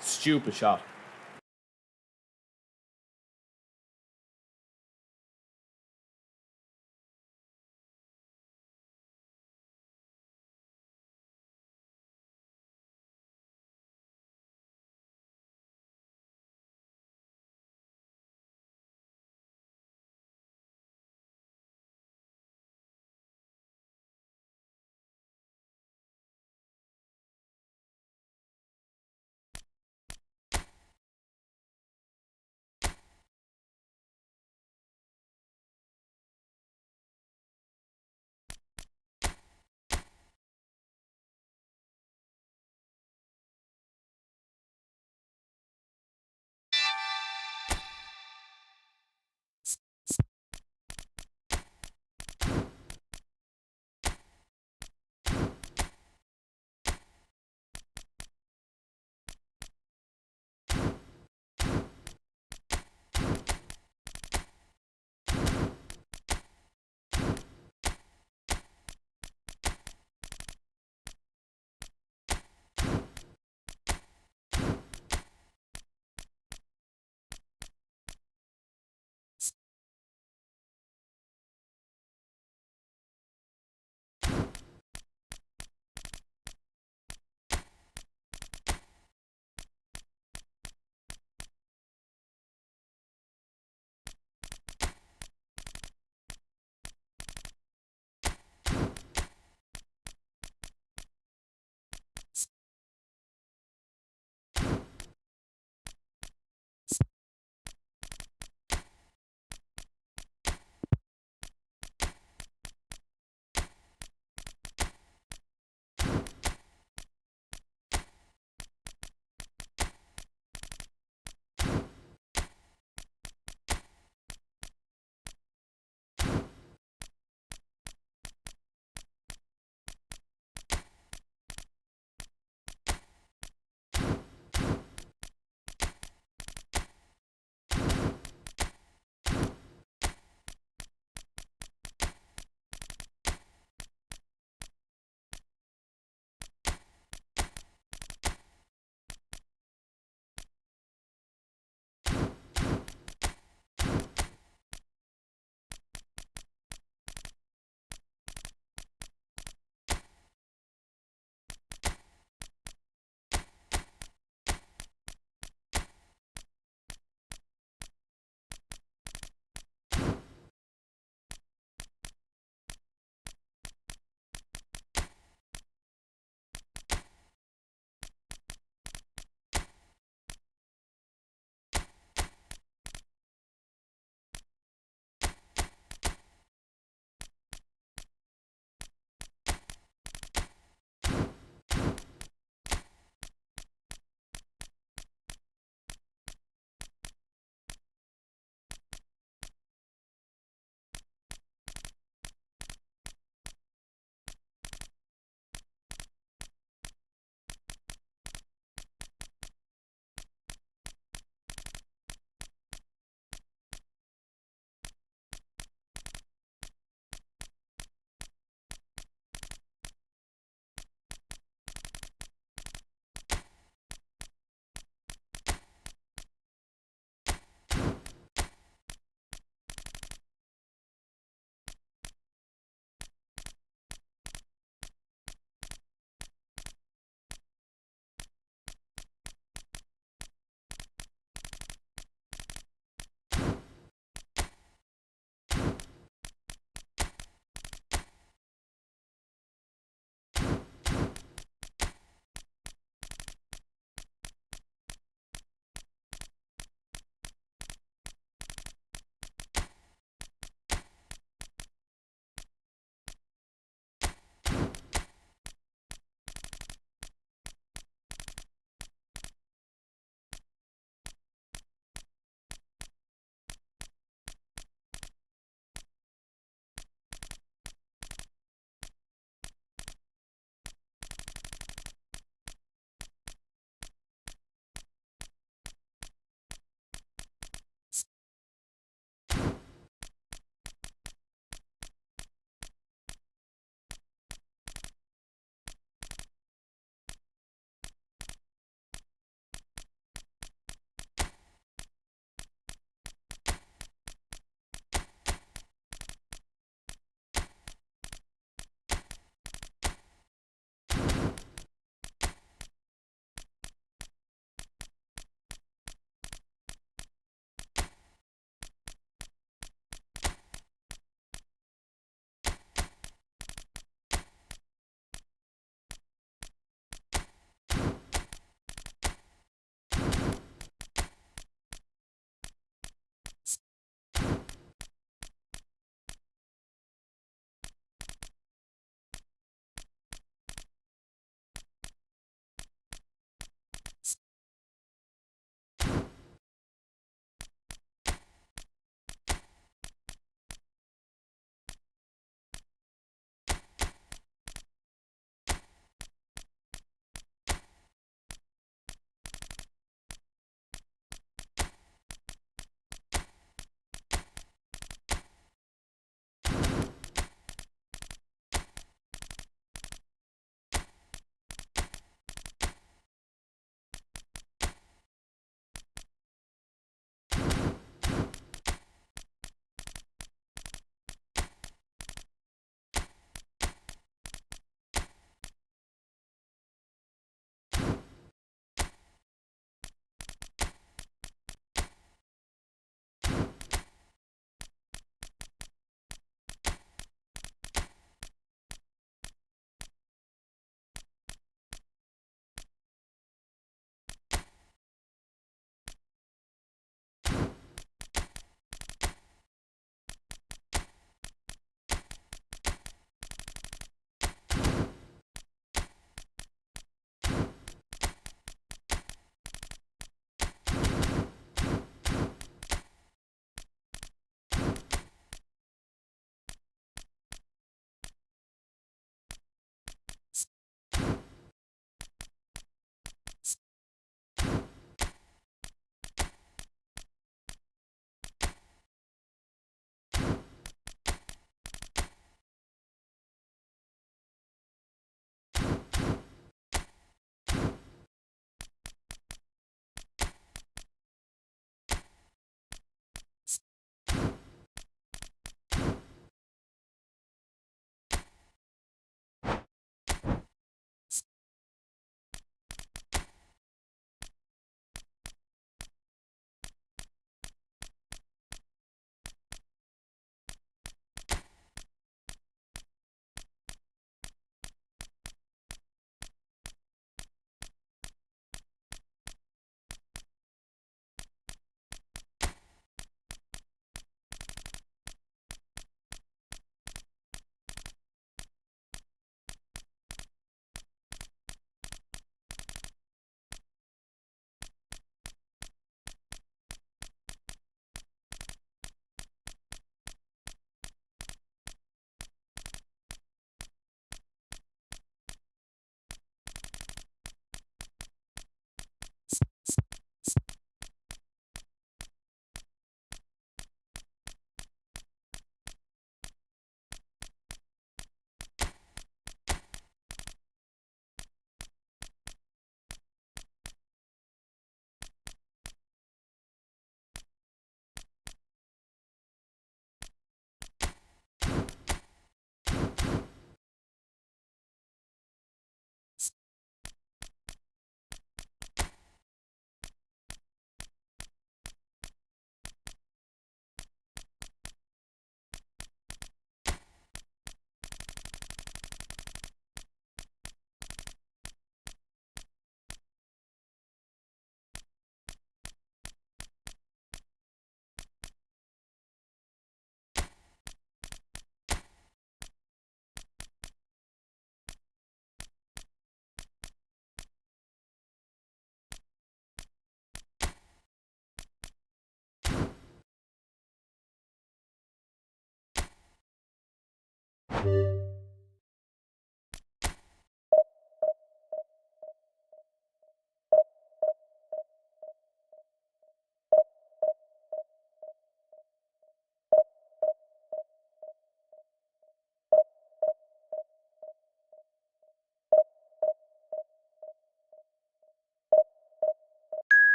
Stupid shot.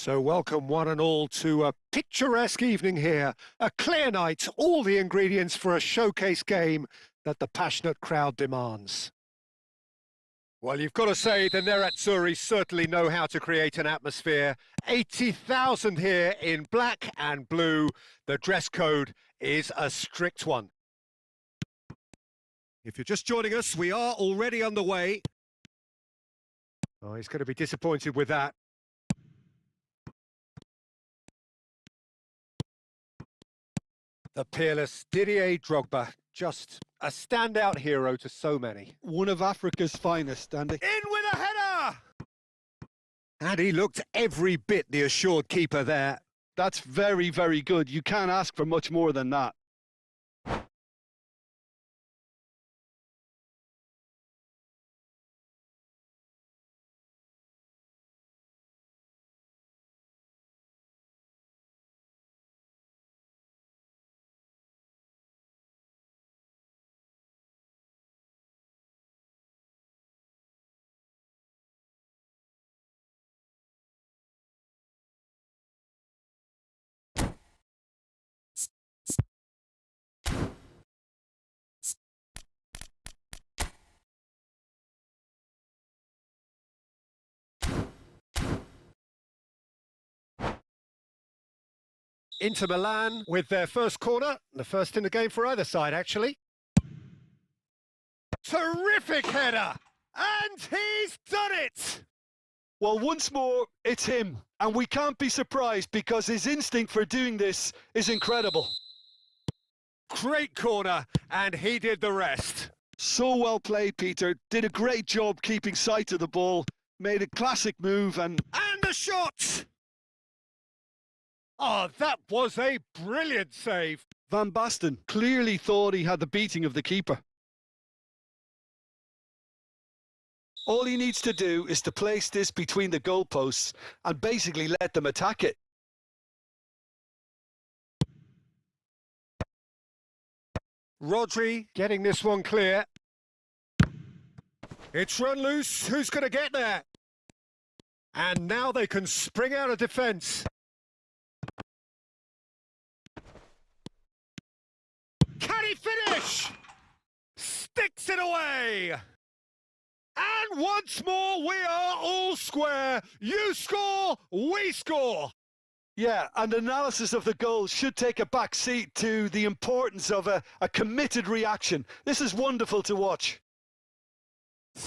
So welcome one and all to a picturesque evening here, a clear night, all the ingredients for a showcase game that the passionate crowd demands. Well, you've got to say the Nerazzurri certainly know how to create an atmosphere. 80,000 here in black and blue. The dress code is a strict one. If you're just joining us, we are already underway. Oh, he's going to be disappointed with that. The peerless Didier Drogba, just a standout hero to so many. One of Africa's finest, Andy. In with a header! And he looked every bit the assured keeper there. That's very, very good. You can't ask for much more than that. Inter Milan with their first corner, the first in the game for either side, actually. Terrific header! And he's done it! Well, once more, it's him. And we can't be surprised because his instinct for doing this is incredible. Great corner, and he did the rest. So well played, Peter. Did a great job keeping sight of the ball. Made a classic move and... And the shot! Oh, that was a brilliant save. Van Basten clearly thought he had the beating of the keeper. All he needs to do is to place this between the goalposts and basically let them attack it. Rodri getting this one clear. It's run loose. Who's going to get there? And now they can spring out of defence. Can he finish? Sticks it away. And once more, we are all square. You score, we score. Yeah, and analysis of the goal should take a back seat to the importance of a committed reaction. This is wonderful to watch.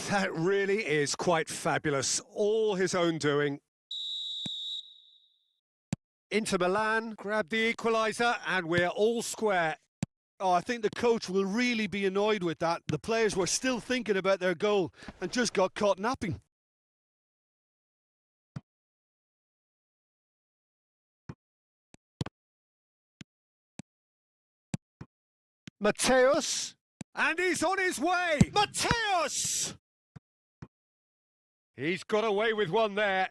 That really is quite fabulous. All his own doing. Inter Milan grabbed the equaliser, and we're all square. Oh, I think the coach will really be annoyed with that. The players were still thinking about their goal and just got caught napping. Mateus. And he's on his way! Mateus! He's got away with one there.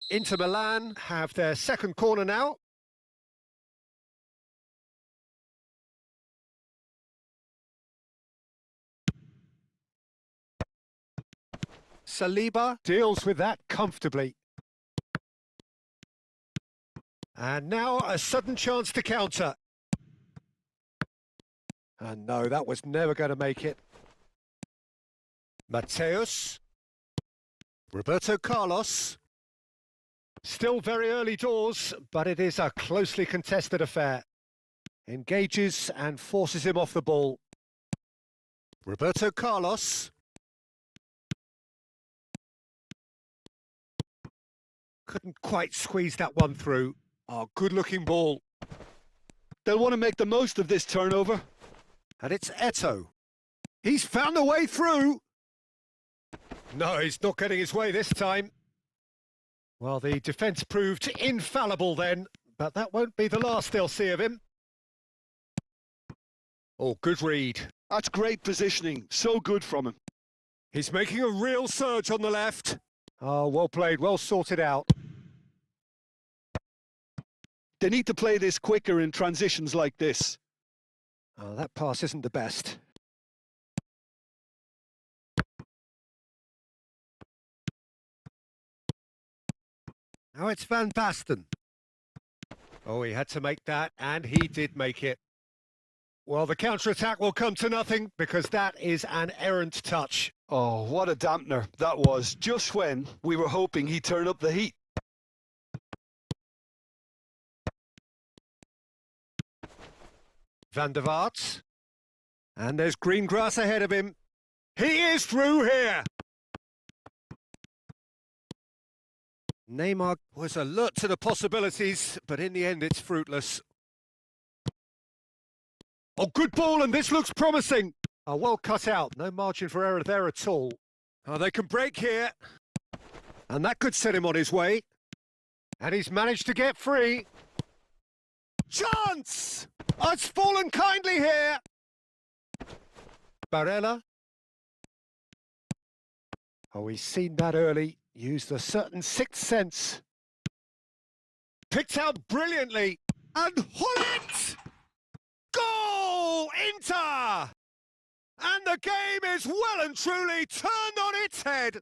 Inter Milan have their second corner now. Saliba deals with that comfortably. And now a sudden chance to counter. And no, that was never going to make it. Mateus. Roberto Carlos. Still very early doors, but it is a closely contested affair. Engages and forces him off the ball. Roberto Carlos. Couldn't quite squeeze that one through. Oh, good-looking ball. They'll want to make the most of this turnover. And it's Eto'o. He's found a way through. No, he's not getting his way this time. Well, the defence proved infallible then, but that won't be the last they'll see of him. Oh, good read. That's great positioning. So good from him. He's making a real surge on the left. Oh, well played, well sorted out. They need to play this quicker in transitions like this. Oh, that pass isn't the best. Now it's Van Basten. Oh, he had to make that, and he did make it. Well, the counter-attack will come to nothing because that is an errant touch. Oh, what a dampener that was, just when we were hoping he'd turn up the heat. Van der Vaart. And there's green grass ahead of him. He is through here! Neymar was alert to the possibilities, but in the end it's fruitless. Oh, good ball, and this looks promising. Oh, well cut out, no margin for error there at all. Oh, they can break here. And that could set him on his way. And he's managed to get free. Chance! Oh, it's fallen kindly here. Barella. Oh, he's seen that early. Used a certain sixth sense. Picked out brilliantly. And Hullet! Goal! Inter! And the game is well and truly turned on its head.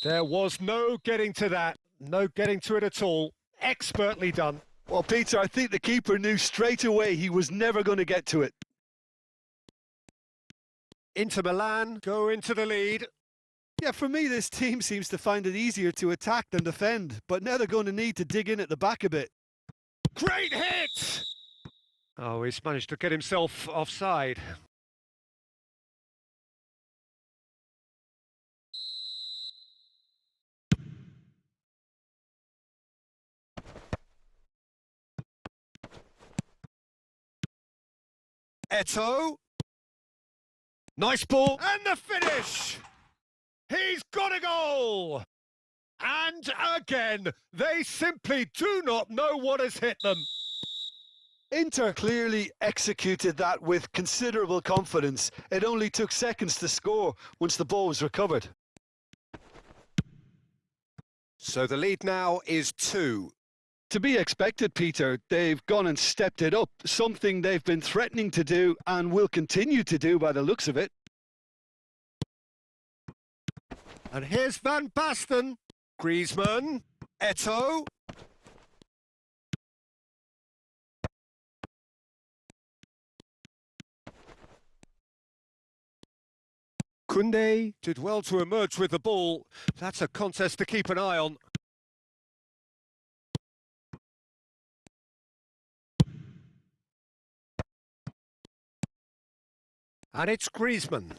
There was no getting to that. No getting to it at all. Expertly done. Well, Peter, I think the keeper knew straight away he was never going to get to it. Inter Milan go into the lead. Yeah, for me, this team seems to find it easier to attack than defend, but now they're going to need to dig in at the back a bit. Great hit! Oh, he's managed to get himself offside. Eto'o. Nice ball. And the finish! He's got a goal! And again, they simply do not know what has hit them. Inter clearly executed that with considerable confidence. It only took seconds to score once the ball was recovered. So the lead now is 2. To be expected, Peter. They've gone and stepped it up, something they've been threatening to do and will continue to do by the looks of it. And here's Van Basten, Griezmann, Eto'o. Koundé did well to emerge with the ball. That's a contest to keep an eye on. And it's Griezmann.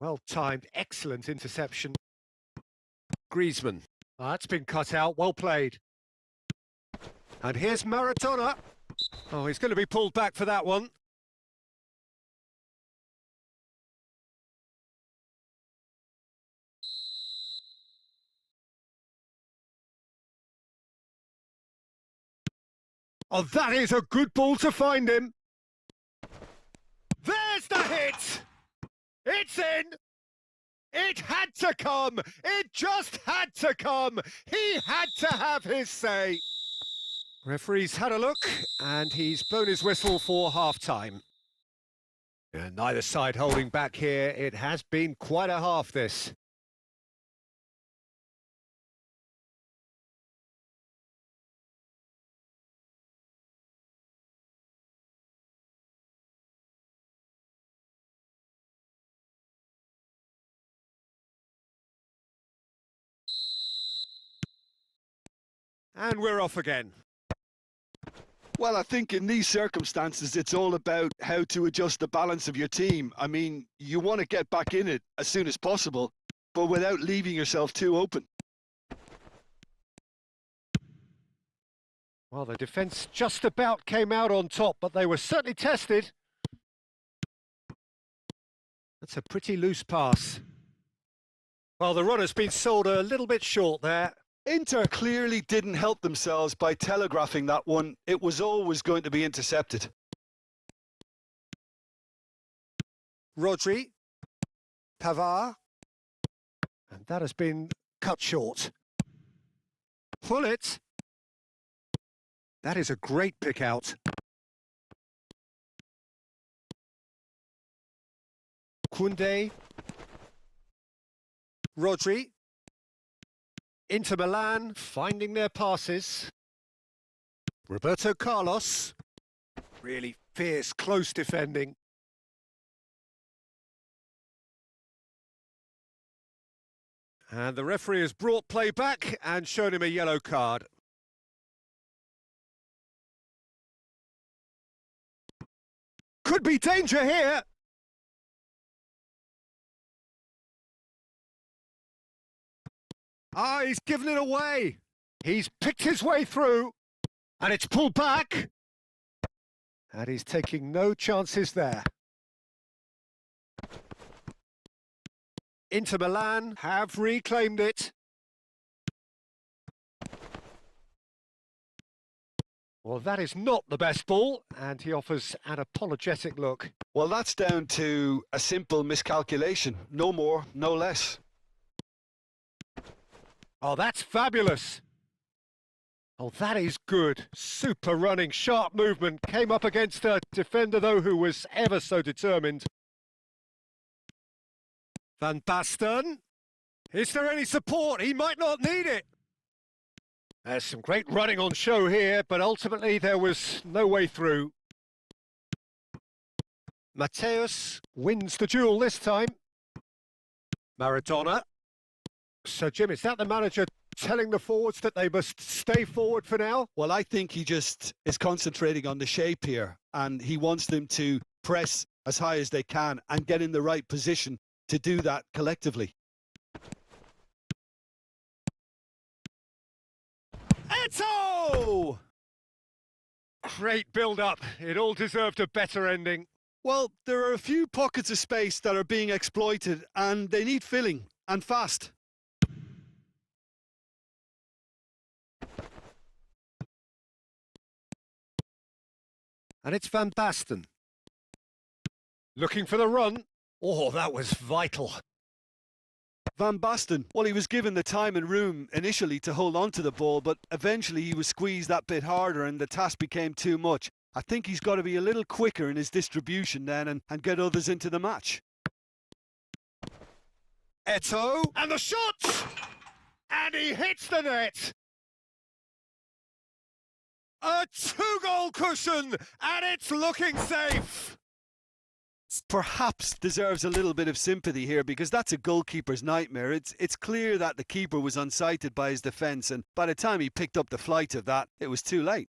Well timed, excellent interception. Griezmann. Oh, that's been cut out, well played. And here's Maradona. Oh, he's going to be pulled back for that one. Oh, that is a good ball to find him. There's the hit! It's in! It had to come! It just had to come! He had to have his say! Referee's had a look, and he's blown his whistle for half-time. And neither side holding back here. It has been quite a half, this. And we're off again. Well, I think in these circumstances, it's all about how to adjust the balance of your team. I mean, you want to get back in it as soon as possible, but without leaving yourself too open. Well, the defence just about came out on top, but they were certainly tested. That's a pretty loose pass. Well, the runner's been sold a little bit short there. Inter clearly didn't help themselves by telegraphing that one. It was always going to be intercepted. Rodri. Pavard. And that has been cut short. Pull it. That is a great pick out. Koundé. Rodri. Inter Milan finding their passes. Roberto Carlos. Really fierce, close defending. And the referee has brought play back and shown him a yellow card. Could be danger here. Ah, he's given it away. He's picked his way through, and it's pulled back. And he's taking no chances there. Inter Milan have reclaimed it. Well, that is not the best ball, and he offers an apologetic look. Well, that's down to a simple miscalculation. No more, no less. Oh, that's fabulous. Oh, that is good. Super running, sharp movement. Came up against a defender, though, who was ever so determined. Van Basten. Is there any support? He might not need it. There's some great running on show here, but ultimately there was no way through. Mateus wins the duel this time. Maradona. So, Jim, is that the manager telling the forwards that they must stay forward for now? Well, I think he just is concentrating on the shape here, and he wants them to press as high as they can and get in the right position to do that collectively. Eto! Great build-up. It all deserved a better ending. Well, there are a few pockets of space that are being exploited, and they need filling, and fast. And it's Van Basten. Looking for the run. Oh, that was vital. Van Basten, well, he was given the time and room initially to hold on to the ball, but eventually he was squeezed that bit harder and the task became too much. I think he's got to be a little quicker in his distribution then and get others into the match. Eto, and the shot! And he hits the net! A two-goal cushion, and it's looking safe! Perhaps deserves a little bit of sympathy here because that's a goalkeeper's nightmare. It's clear that the keeper was unsighted by his defence, and by the time he picked up the flight of that, it was too late.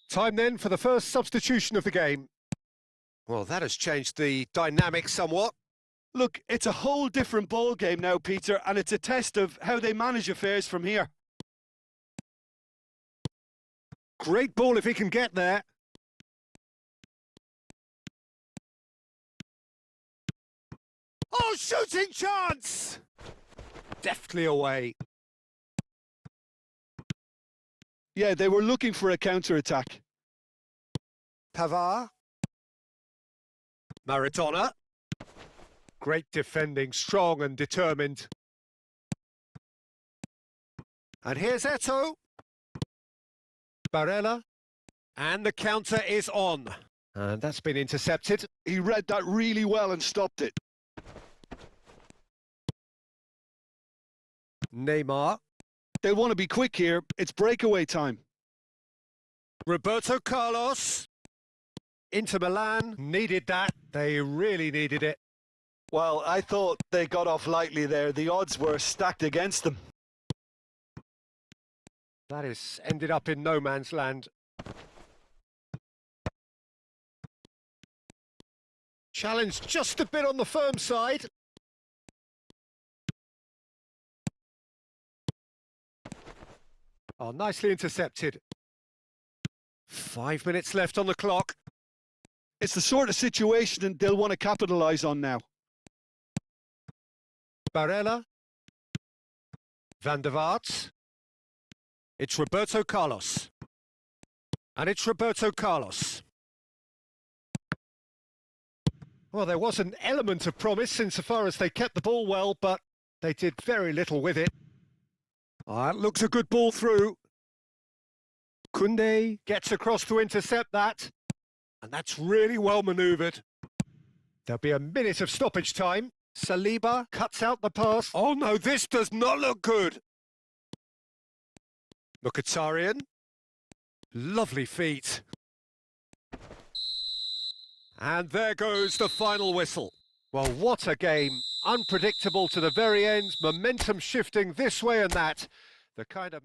Time then for the first substitution of the game. Well, that has changed the dynamic somewhat. Look, it's a whole different ball game now, Peter, and it's a test of how they manage affairs from here. Great ball if he can get there. Oh, shooting chance! Deftly away. Yeah, they were looking for a counter-attack. Pavard. Maradona. Great defending, strong and determined. And here's Eto'o. Barella. And the counter is on. And that's been intercepted. He read that really well and stopped it. Neymar. They'll want to be quick here. It's breakaway time. Roberto Carlos. Inter Milan needed that. They really needed it. Well, I thought they got off lightly there. The odds were stacked against them. That is ended up in no man's land. Challenged just a bit on the firm side. Oh, nicely intercepted. 5 minutes left on the clock. It's the sort of situation they'll want to capitalise on now. Barella. Van der Vaart. It's Roberto Carlos. And it's Roberto Carlos. Well, there was an element of promise insofar as they kept the ball well, but they did very little with it. That looks a good ball through. Koundé gets across to intercept that. And that's really well manoeuvred. There'll be a minute of stoppage time. Saliba cuts out the pass. Oh no, this does not look good. Mkhitaryan. Lovely feet. And there goes the final whistle. Well, what a game. Unpredictable to the very end. Momentum shifting this way and that. The kind of...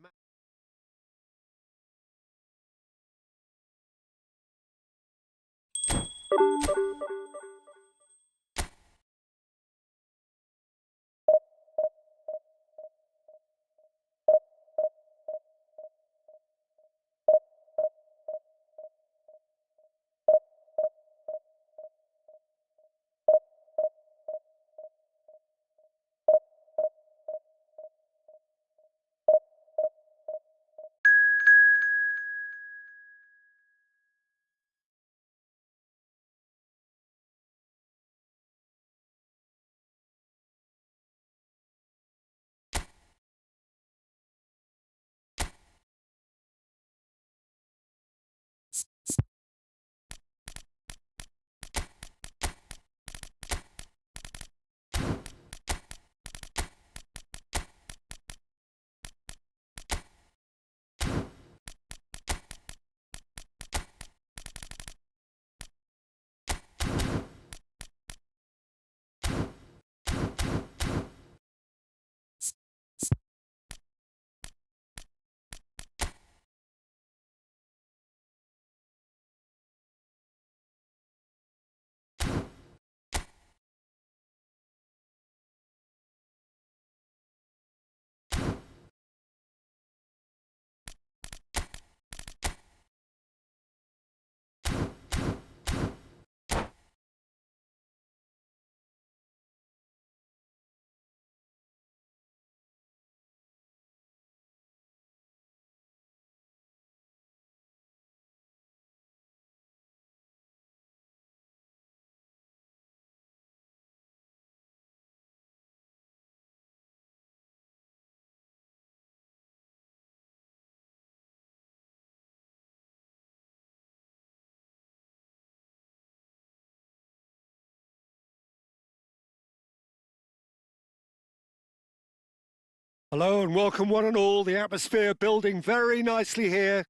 Hello and welcome one and all. The atmosphere building very nicely here.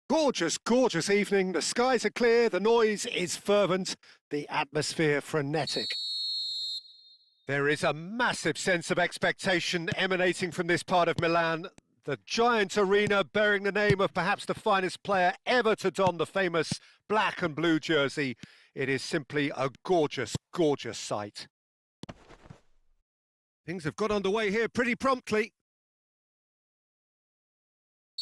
Gorgeous, gorgeous evening. The skies are clear, the noise is fervent, the atmosphere frenetic. There is a massive sense of expectation emanating from this part of Milan. The giant arena bearing the name of perhaps the finest player ever to don the famous black and blue jersey It is simply a gorgeous, gorgeous sight. Things have got underway here pretty promptly.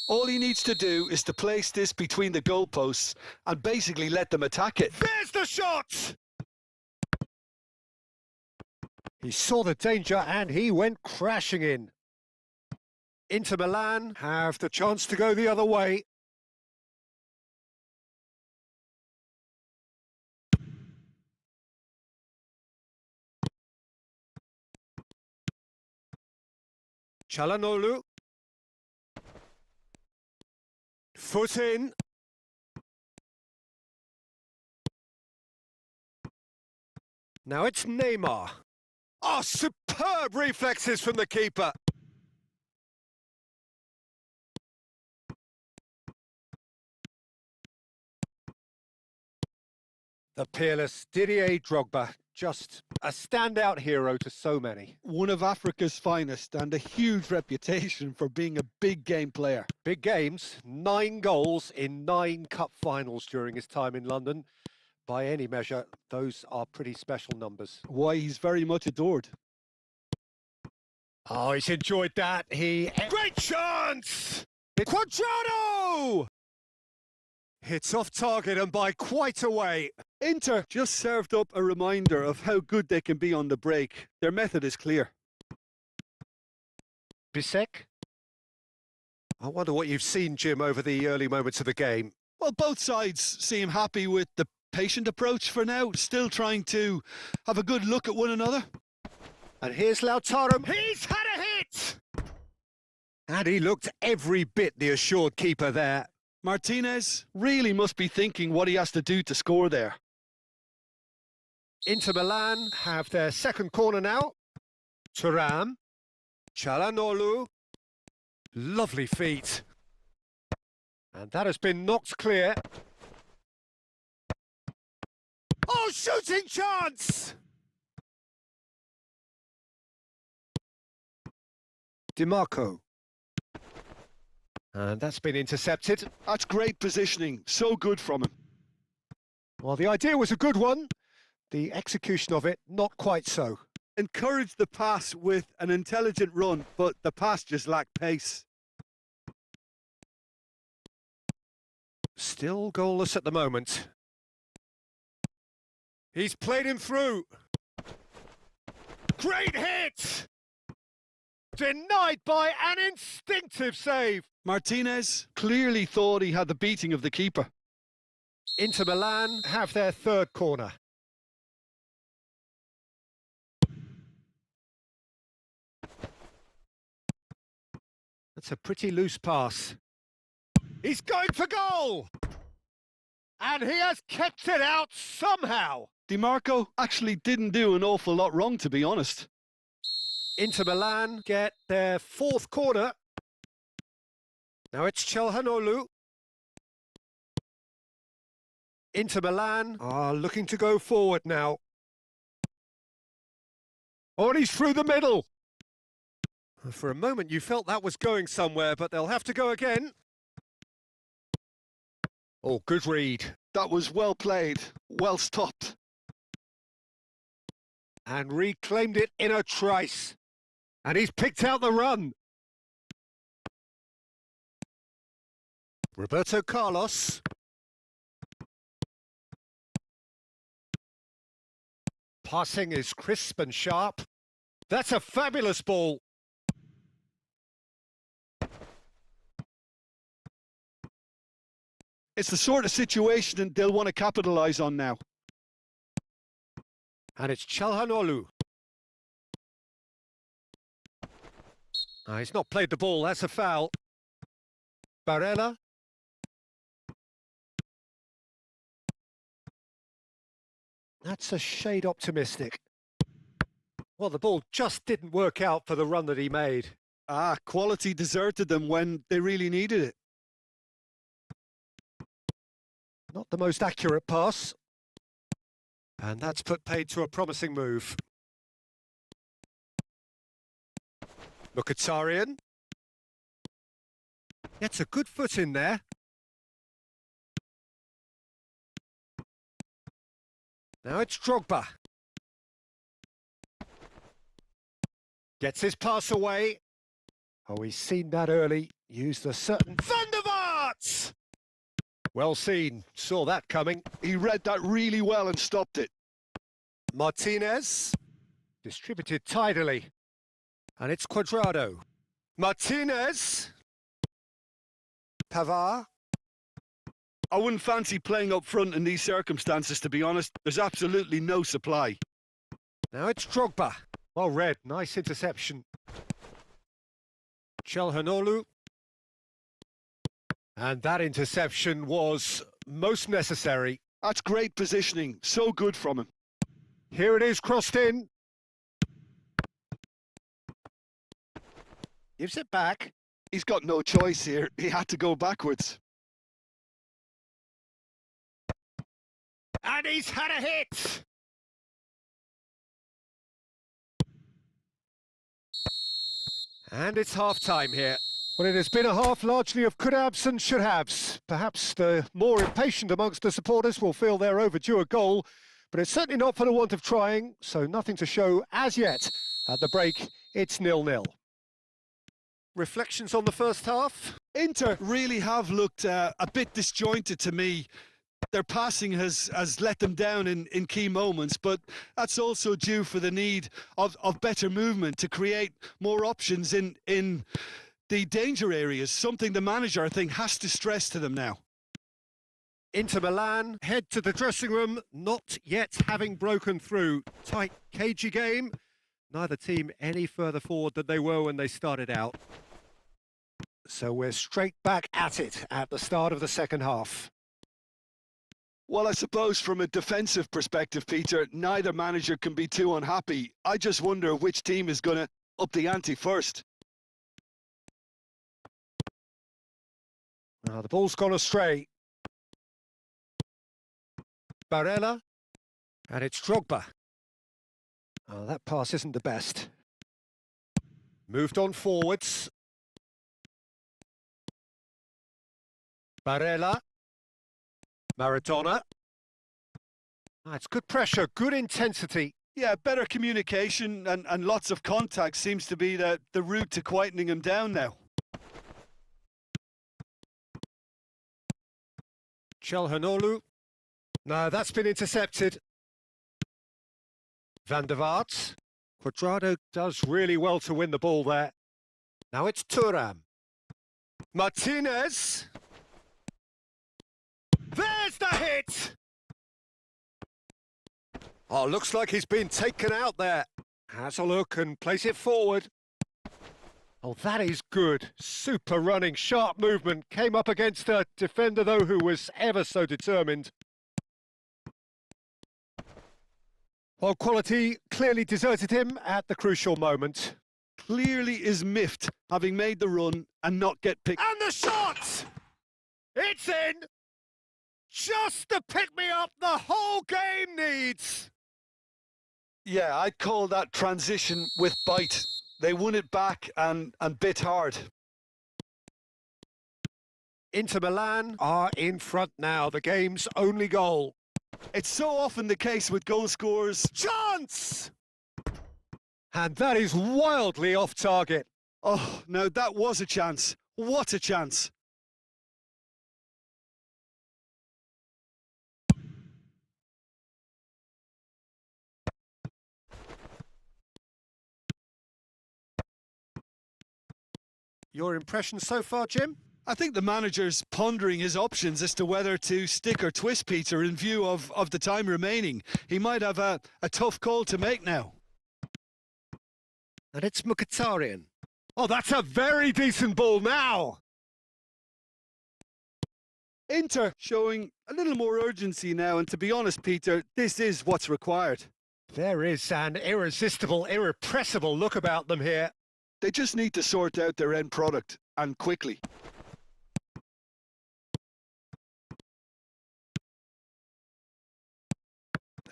All he needs to do is to place this between the goalposts and basically let them attack it. There's the shot! He saw the danger and he went crashing in. Inter Milan have the chance to go the other way. Çalhanoğlu. Foot in. Now it's Neymar. Oh, superb reflexes from the keeper. The peerless Didier Drogba, just a standout hero to so many. One of Africa's finest and a huge reputation for being a big game player. Big games, 9 goals in 9 cup finals during his time in London. By any measure, those are pretty special numbers. Why, he's very much adored. Oh, he's enjoyed that. Great chance! Quadrado! Hits off target and by quite a way. Inter just served up a reminder of how good they can be on the break. Their method is clear. Bisek? I wonder what you've seen, Jim, over the early moments of the game. Well, both sides seem happy with the patient approach for now, still trying to have a good look at one another. And here's Lautaro. He's had a hit! And he looked every bit the assured keeper there. Martinez really must be thinking what he has to do to score there. Inter Milan have their second corner now. Thuram. Çalhanoğlu. Lovely feet. And that has been knocked clear. Oh, shooting chance! DiMarco. And that's been intercepted. That's great positioning. So good from him. Well, the idea was a good one. The execution of it, not quite so. Encouraged the pass with an intelligent run, but the pass just lacked pace. Still goalless at the moment. He's played him through. Great hit! Denied by an instinctive save. Martinez clearly thought he had the beating of the keeper. Inter Milan have their third corner. That's a pretty loose pass. He's going for goal! And he has kept it out somehow. DiMarco actually didn't do an awful lot wrong, to be honest. Inter Milan get their fourth corner. Now it's Çalhanoğlu. Inter Milan are looking to go forward now. Oh, and he's through the middle. For a moment you felt that was going somewhere, but they'll have to go again. Oh, good read. That was well played, well stopped. And reclaimed it in a trice. And he's picked out the run. Roberto Carlos. Passing is crisp and sharp. That's a fabulous ball. It's the sort of situation they'll want to capitalise on now. And it's Çalhanoğlu. He's not played the ball, that's a foul. Barella. That's a shade optimistic. Well, the ball just didn't work out for the run that he made. Quality deserted them when they really needed it. Not the most accurate pass. And that's put paid to a promising move. Mkhitaryan. Gets a good foot in there. Now it's Drogba. Gets his pass away. Oh, he's seen that early. Used a certain... Van der Vaart! Well seen. Saw that coming. He read that really well and stopped it. Martinez. Distributed tidily. And it's Cuadrado. Martinez. Pavard. I wouldn't fancy playing up front in these circumstances, to be honest. There's absolutely no supply. Now it's Drogba. Well read. Nice interception. Chelhanoglu. And that interception was most necessary. That's great positioning. So good from him. Here it is, crossed in. Gives it back. He's got no choice here. He had to go backwards. And he's had a hit! And it's half-time here. Well, it has been a half largely of could-haves and should-haves. Perhaps the more impatient amongst the supporters will feel they're overdue a goal, but it's certainly not for the want of trying, so nothing to show as yet. At the break, it's 0-0. Reflections on the first half? Inter really have looked a bit disjointed to me. Their passing has let them down in key moments, but that's also due for the need of better movement to create more options in the danger areas, something the manager, I think, has to stress to them now. Inter Milan head to the dressing room, not yet having broken through. Tight, cagey game. Neither team any further forward than they were when they started out. So we're straight back at it at the start of the second half. Well, I suppose from a defensive perspective, Peter, neither manager can be too unhappy. I just wonder which team is going to up the ante first. Now the ball's gone astray. Barella. And it's Drogba. Oh, that pass isn't the best. Moved on forwards. Barella. Maradona. That's good pressure, good intensity. Yeah, better communication and lots of contact seems to be the route to quietening him down now. Chelhanoglu. No, that's been intercepted. Van der Vaart. Cuadrado does really well to win the ball there. Now it's Thuram. Martinez. There's the hit! Oh, looks like he's been taken out there. Has a look and plays it forward. Oh, that is good. Super running, sharp movement. Came up against a defender, though, who was ever so determined. Well, quality clearly deserted him at the crucial moment. Clearly is miffed, having made the run and not get picked. And the shot! It's in! Just the pick-me-up the whole game needs! Yeah, I'd call that transition with bite. They won it back and bit hard. Inter Milan are in front now, the game's only goal. It's so often the case with goal scorers. Chance! And that is wildly off target. Oh, no, that was a chance. What a chance. Your impression so far, Jim? I think the manager's pondering his options as to whether to stick or twist Peter in view of the time remaining. He might have a tough call to make now. And it's Mkhitaryan. Oh, that's a very decent ball now. Inter showing a little more urgency now, and to be honest, Peter, this is what's required. There is an irresistible, irrepressible look about them here. They just need to sort out their end product, and quickly.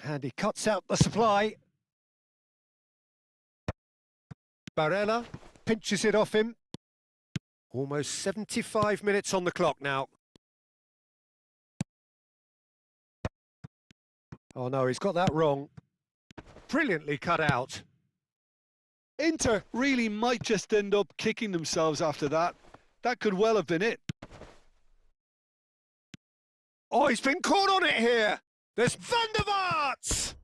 And he cuts out the supply. Barella pinches it off him. Almost 75 minutes on the clock now. Oh no, he's got that wrong. Brilliantly cut out. Inter really might just end up kicking themselves after that. That could well have been it. Oh, he's been caught on it here. There's Van der Vaart!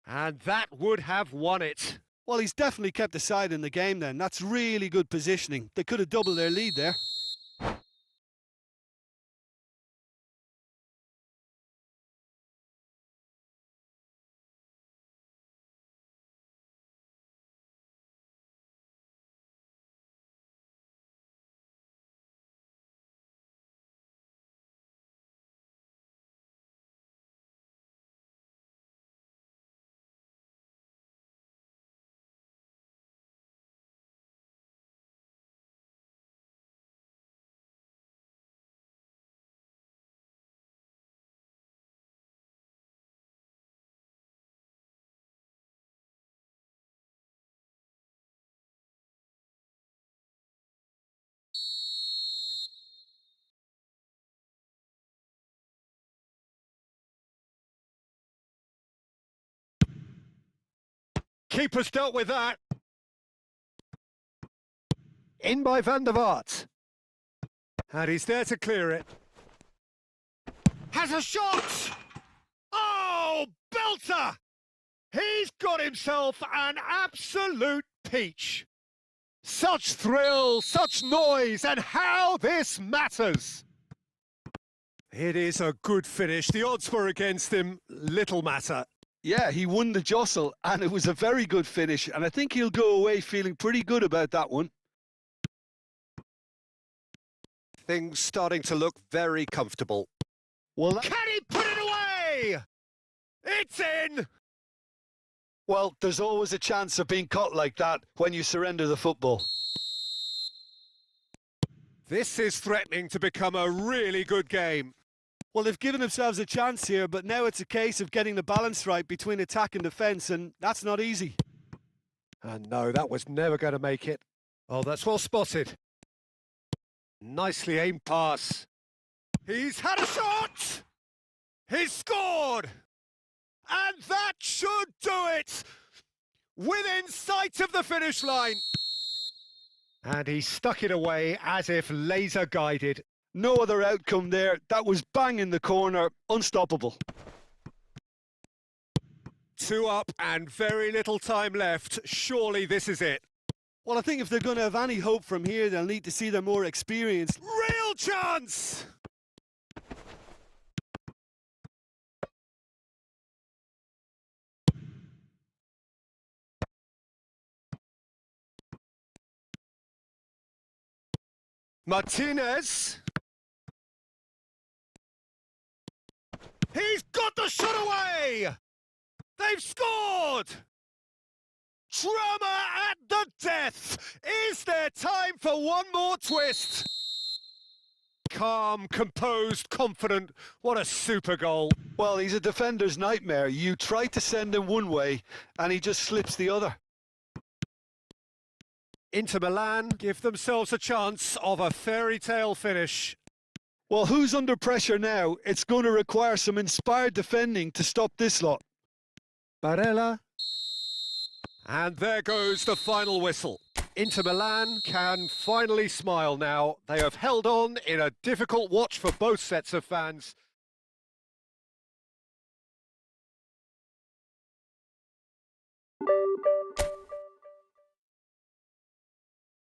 And that would have won it. Well, he's definitely kept the side in the game then. That's really good positioning. They could have doubled their lead there. Keeper's dealt with that. In by Van der Vaart. And he's there to clear it. Has a shot! Oh, belter! He's got himself an absolute peach. Such thrill, such noise, and how this matters. It is a good finish. The odds were against him. Little matter. Yeah, he won the jostle, and it was a very good finish, and I think he'll go away feeling pretty good about that one. Things starting to look very comfortable. Well, can he put it away? It's in! Well, there's always a chance of being caught like that when you surrender the football. This is threatening to become a really good game. Well, they've given themselves a chance here, but now it's a case of getting the balance right between attack and defence, and that's not easy. And no, that was never going to make it. Oh, that's well spotted. Nicely aimed pass. He's had a shot! He's scored! And that should do it! Within sight of the finish line. And he stuck it away as if laser guided. No other outcome there. That was bang in the corner. Unstoppable. 2 up and very little time left. Surely this is it. Well, I think if they're going to have any hope from here, they'll need to see their more experienced. Real chance! Martinez. He's got the shot away! They've scored! Drama at the death! Is there time for one more twist? Calm, composed, confident. What a super goal. Well, he's a defender's nightmare. You try to send him one way, and he just slips the other. Inter Milan give themselves a chance of a fairy tale finish. Well, who's under pressure now? It's going to require some inspired defending to stop this lot. Barella. And there goes the final whistle. Inter Milan can finally smile now. They have held on in a difficult watch for both sets of fans.